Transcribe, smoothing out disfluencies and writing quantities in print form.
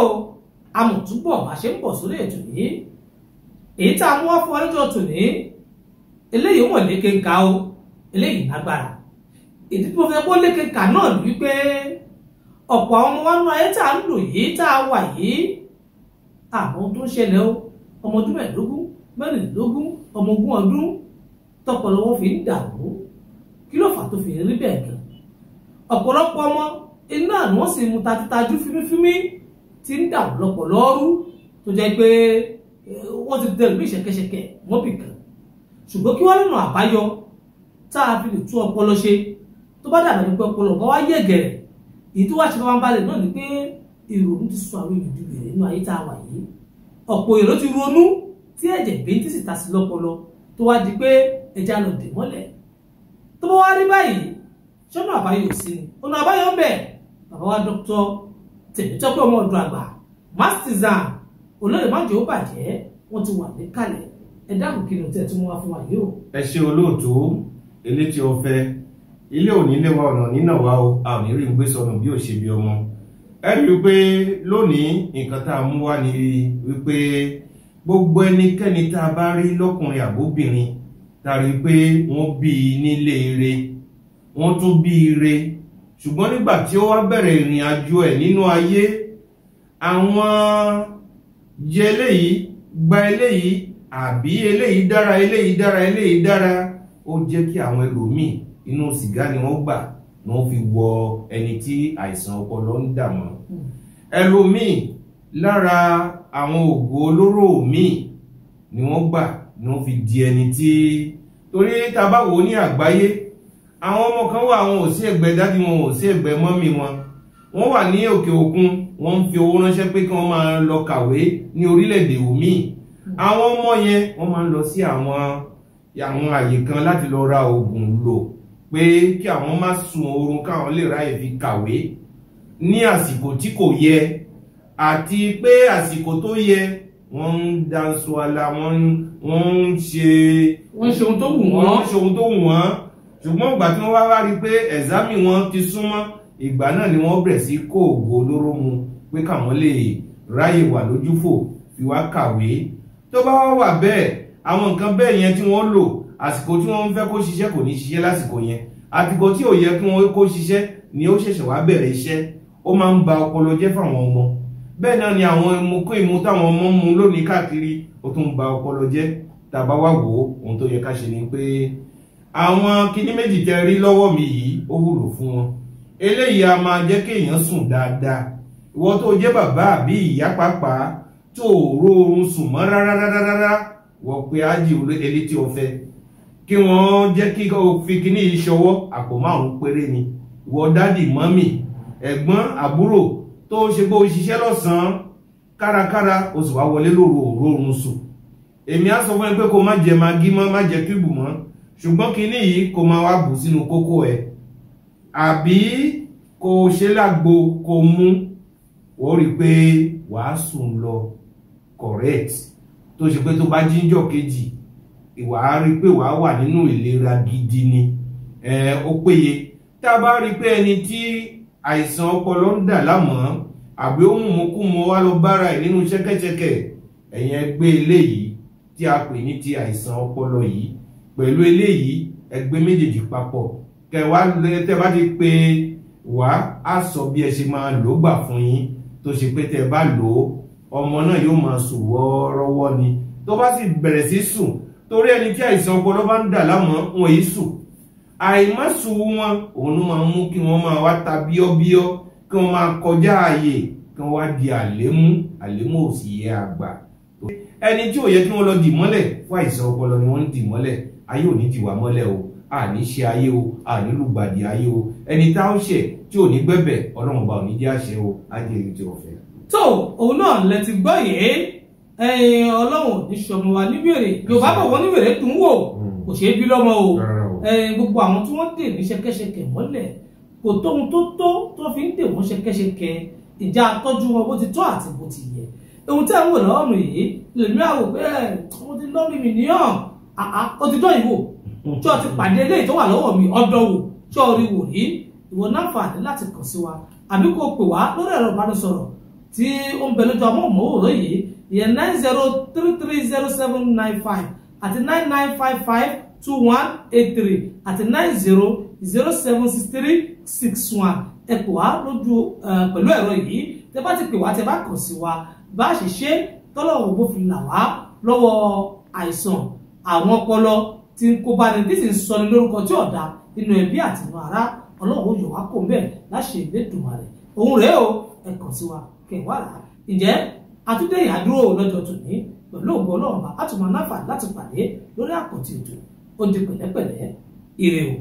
o amọ̀túbọ̀ bá ṣe ń bọ̀ sórí ètò yìí èyí tá a mú wá fún wa lọ́jọ́ tòní eléyìí wọ̀n lékenka o eléyìí lágbára ìdí tí mo fẹ́ kó lékenka náà ni wípé ọ̀pọ̀ àwọn ọmọ wa nínú ayé tá a ń lò yìí tá a wà yìí àwọn tó ń ṣẹlẹ̀ o ọmọ ọdún mẹ́ẹ̀ẹ́dógún mẹ́rìndínlógún ọmọ ogún ọdún tọpọlọ wọn fi ń dàrú kí ló fà tó fi rí bẹ́ẹ̀ gan ọ̀pọ̀lọpọ̀ ọmọ iná ni wọ́n sì mú tajútajú fímífímí tí ń dàrú lọ́pọ̀lọ́ rú tó jẹ́ pé wọ́n ti dẹrù bí ṣẹ̀kẹ̀ṣẹ̀kẹ̀ wọ́n bì kan ṣùgbọ́n kí wọ́n lọ́nà àbáyọ tá a fi lè tú ọpọlọ ṣe tó bá dàbẹ̀ ní pé ọpọlọ bá wá yẹ̀gẹ̀rẹ̀ èyí tó wá ṣe máa ń balẹ̀ náà ni pé ìrònú ti sọ àwọn èèyàn dìbò nínú ayé tá a wà yìí ọ̀pọ̀ èrò ti ronú tí ẹ̀jẹ̀ bíntì sì ta sí lọ́pọlọ tó wá di pé ẹja lọ dè mọ́lẹ̀ tó bá wá rí báyìí ṣọ́nà àbáyọ sí ni ọ̀nà àbáyọ ń bẹ bàbá wa dr Tèmítọ́pẹ́ ọmọ ọ̀dọ̀ àgbà mastizan olóyè májò ó bàjẹ́ wọ́n ti wà níkàlẹ̀ ẹ dáhùn kí ni tẹ́ tí wọ́n wá fún wa yìí o. ẹ ṣe olóòtú elétí ọ̀fẹ́ ilé òní lé wa ọ̀nà nínà wa o a ò ní rí gbé sọnù bí ò ṣe bí ọmọ ẹ rí i pé lónìí nǹkan tá a mú wá ni wípé gbogbo ẹnikẹ́ni tá a bá rí lọ́kùnrin àbóbìnrin tá a rí i pé wọ́n bí i nílé ire wọ́n tún bí i ire ṣùgbọ́n nígbà tí ó wá bẹ̀rẹ̀ ìrìn àjò ẹ̀ nínú ayé àwọn jẹ eléyìí gba eléyìí àbí eléyìí dára eléyìí dára eléyìí dára ó jẹ́ kí àwọn ẹlòmíì inú sìgá ni wọ́n gbà ni wọ́n fi wọ ẹni tí àìsàn ọpọlọ ń dààmú ẹlòmíì lára àwọn òògùn olóró míì ni wọ́n gbà ni wọ́n fi di ẹni tí torí tá a bá wò ó ní àgbáyé àwọn ọmọ kan wà àwọn ò sí ẹ̀gbẹ́ dádì wọn ò sí ẹ̀gbẹ́ mọ́mì wọn wọ́n wà ní òkè òkun wọ́n ń fi owó ránṣẹ́ pé kí wọ́n máa lọ kàwé ní orílẹ̀-èdè omi àwọn ọmọ yẹn wọ́n máa ń lọ sí àwọn àyè kan láti lọ ra oògùn lò pé kí àwọn má sùn oorun káwọn lè ráyè fi kàwé ní àsìkò tí kò yẹ àti pé àsìkò tó yẹ wọ́n ń danṣọ ala wọ́n ń ṣe ohun tó wù wọ́n ṣùgbọ́n ìgbà tí wọ́n wá rí pé ẹ̀zámì wọn ti súnmọ́ ìgbà náà ni wọ́n bẹ̀rẹ̀ sí kó òògùn olóró mu pé káwọn lè ráyè wà lójúfò fi wá kàwé tó bá wà bẹ́ẹ̀ àwọn nǹkan bẹ́ẹ̀ yẹn tí wọ́n lò àsìkò tí wọ́n fẹ́ kó ṣiṣẹ́ kò ní ṣiṣẹ́ lásìkò yẹn àsìkò tí ò yẹ kí wọ́n kó ṣiṣẹ́ ni ó ṣẹ̀ṣẹ̀ wá bẹ̀rẹ̀ iṣẹ́ ó máa ń ba ọpọlọ jẹ́ fáwọn ọmọ bẹ́ẹ̀ náà ni àwọn ìmú táwọn ọmọ ń mu lónìí káàkiri ó tún ba ọpọlọ jẹ́ tàbá wà wò ó ohun tó yẹ ká ṣe ni pé àwọn kinní méjì tẹ́ rí lọ́wọ́ mi yìí ó wúlò fún wọn eléyìí a máa jẹ́ kéèyàn sùn dáadáa ìwọ tó jẹ́ bàbá àbí ìyá pàápàá tó rọrùn sùn mọ́ rárá wọ́n pe ájì elétí ọ̀fẹ́ kí wọ́n jẹ́ kí o fi kinní yìí ṣọwọ́ àpò 5 péré ni ìwọ dádì mọ́mì ẹ̀gbọ́n àbúrò tó ṣe pé o ṣiṣẹ́ lọ́sàn-án kárakára o sì wá wọlé lóru òórùn sùn èmi á sọ fún ẹ pé kó má jẹ magí mọ́ má jẹ kíìbù mọ́ ṣùgbọ́n kinní yìí kó máa wá bù sínú kókó ẹ̀ àbí kó ṣe lágbo kó mú ó rí pé wàá sùn lọ correct tó ṣe pé tó bá jíjọ́ kejì ìwà rí pé wàá wà nínú ìlera gidi ni ó péye tá a bá rí pé ẹni tí àìsàn ọpọlọ ń dà láàmú àbí ó mú wá lọ bára ẹ̀ nínú ṣẹ́kẹ́ṣẹkẹ̀ ẹ̀yìn ẹgbẹ́ eléyìí tí a pè ní ti àìsàn ọpọlọ yìí pẹ̀lú eléyìí ẹgbẹ́ méjèèjì papọ̀ kẹwàá tẹ́ bá ti pé wá á sọ bí ẹ ṣe máa lò gbà fún yín tó ṣe pé tẹ́ bá lò ó ọmọ náà yóò máa sùn wọ́ọ́rọ́wọ́ ni tó bá sì bẹ̀rẹ̀ sí sùn torí ẹni tí àìsàn ọpọlọ bá ń dà láàmú wọn yìí sùn àìmásùn wọn òun ló máa mú kí wọ́n máa wá ta bíọ́bíọ́ kí wọ́n máa kọjá ààyè kí wọ́n wá di àlémú òsì yẹ àgbà ẹni tí ò yẹ kí wọ́n lọ dì mọ́lẹ̀ fún àìsàn ọpọlọ ni wọ́n ń dì mọ́lẹ̀ ayé ò ní ti wà mọ́lẹ̀ o àní ṣe ayé o àní lùgbàdì ayé o ẹni tá ó ṣẹ̀ tí ò ní gbẹ̀bẹ̀ ọlọ́run ọba ò ní jẹ́ àṣẹ o ajé èyí tí ó fẹ́. tó òun náà lẹ ti gbọ́ yìí ọlọ́run ní sọmọ wa níbèrè yorùbá bọ̀ wọ́n níbèrè tún wò kò ṣeé bí lọ́mọ o gbogbo àwọn tí wọ́n dè ní ṣẹ̀kẹ̀ṣẹ̀kẹ̀ mọ́lẹ̀ kò tóhun tó fi ń dè wọ́n ṣẹ̀kẹ̀ṣẹ̀kẹ̀ ìjà tọ́jú wọn bó ti tọ́ àti bó ti yẹ ohun tí à ń wò lọ́wọ́ mi yìí lèmi àwò pé mo ti lọ́ mi mìíràn ó ti dán ìwò tí o ti pàdé eléyìí tó wà lọ́wọ́ mi ọ̀dọ̀ wò tí o rí wò rí ìwọ náà fàdé láti kàn sí wa àbí kò pè wá lórí ẹ̀rọ ìbánisọ̀rọ̀ tí ó ń bẹ lójú amóhùnmáwòrán yìí ìyẹn 90330795 àti 99552183 àti 90076361 ẹ pè wá lójú pẹ̀lú ẹ̀rọ yìí tẹ́ bá ti pè wá tẹ́ bá kàn sí wa bá ṣe ṣe tọ́lọ́wọ́ bó fi là wá lọ́wọ́ àìsàn àwọn ọpọlọ tí ń kó bá ní tí sì ń sọ ní lórúkọ tí ọ̀dà nínú ẹbí àti inú ara ọlọ́run yóò wá kó bẹ́ẹ̀ láṣẹ Elédùmarè òun rèé o ẹ kàn sí wa kẹwàá rà ǹjẹ́ àtúndé ìyàdúró lọ́jọ́ tòní pẹ̀lú ògbó ọlọ́run bá àtúmọ̀ náfà láti pàdé lórí àkọ́tì ètò ó di pẹ̀lẹ́pẹ̀lẹ́ ire o.